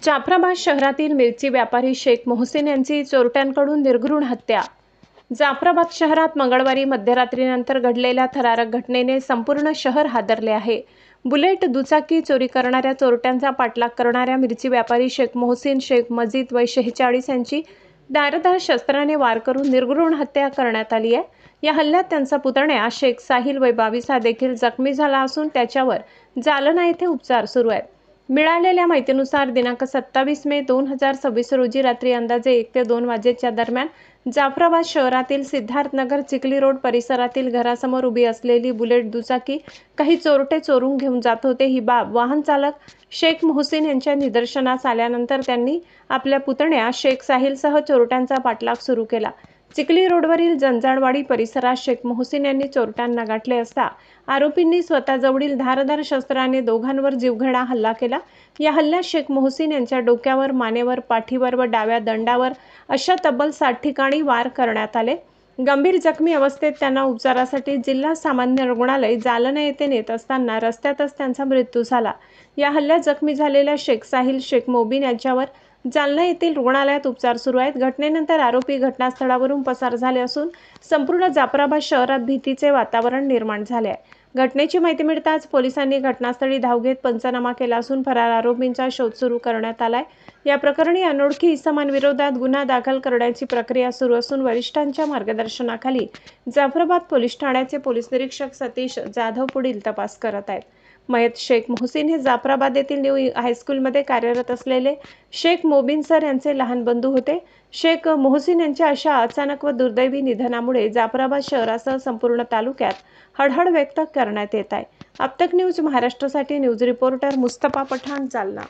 जाफराबाद शहरातील मिरची व्यापारी शेख मोहसिन यांची चोरट्यांकडून निर्घृण हत्या। जाफराबाद शहरात मंगळवारी मध्यरात्रीनंतर घडलेल्या थरारक घटनेने संपूर्ण शहर हादरले आहे। बुलेट दुचाकी चोरी करणाऱ्या चोरट्यांचा पाठलाग करणाऱ्या मिरची व्यापारी शेख मोहसिन शेख मजीद वय 46 यांची धारदार शस्त्राने वार करून निर्घृण हत्या करण्यात आली आहे। या हल्ल्यात त्यांचा पुतण्या शेख साहिल वय 22 हा देखील जखमी झाला असून त्याच्यावर जालना येथे उपचार सुरू आहेत। मिळालेल्या माहितीनुसार दिनांक 27 मे 2026 रोजी रात्री अंदाजे 1 ते 2 वाजेच्या दरम्यान जाफराबाद शहरातील सिद्धार्थनगर चिखली रोड परिसरातील घरासमोर उभी असलेली बुलेट दुचाकी काही चोरटे चोरून घेऊन जात होते। ही बाब वाहन चालक शेख मोहसिन यांच्या निदर्शनास आल्यानंतर त्यांनी आपल्या पुतण्या शेख साहिलसह चोरट्यांचा पाठलाग सुरू केला। चिखली रोडवरील जंजाळवाडी परिसरात शेख मोहसिन यांनी चोरट्यांना गाठले असता आरोपींनी स्वतःजवळील धारदार शस्त्राने दोघांवर जीवघेणा हल्ला केला। या हल्ल्यात शेख मोहसिन यांच्या डोक्यावर, मानेवर, पाठीवर व डाव्या दंडावर अशा तब्बल 60 ठिकाणी वार करण्यात आले। गंभीर जखमी अवस्थेत त्यांना उपचारासाठी जिल्हा सामान्य रुग्णालय जालना येथे नेत असताना रस्त्यातच त्यांचा मृत्यू झाला। या हल्ल्यात जखमी झालेल्या शेख साहिल शेख मोबिन यांच्यावर जालना येथील रुग्णालयात उपचार सुरू आहेत। घटनेनंतर आरोपी घटनास्थळावरून पसार झाले असून संपूर्ण जाफराबाद शहरात भीतीचे वातावरण निर्माण झाले आहे। घटनेची माहिती मिळताच पोलिसांनी घटनास्थळी धाव घेत पंचनामा केला असून फरार आरोपींचा शोध सुरू करण्यात आलाय। या प्रकरणी अनोळखी इसमांविरोधात गुन्हा दाखल करण्याची प्रक्रिया सुरू असून वरिष्ठांच्या मार्गदर्शनाखाली जाफराबाद पोलीस ठाण्याचे पोलीस निरीक्षक सतीश जाधव पुढील तपास करत आहेत। मयत शेख मोहसिन हे जाफराबाद येथील न्यू हायस्कूलमध्ये कार्यरत असलेले शेख मोबिन सर यांचे लहान बंधू होते। शेख मोहसिन यांच्या अशा अचानक व दुर्दैवी निधनामुळे जाफराबाद शहरासह संपूर्ण तालुक्यात हळहळ व्यक्त करण्यात येत आहे। अब तक न्यूज महाराष्ट्रासाठी न्यूज रिपोर्टर मुस्तफा पठाण, जालना।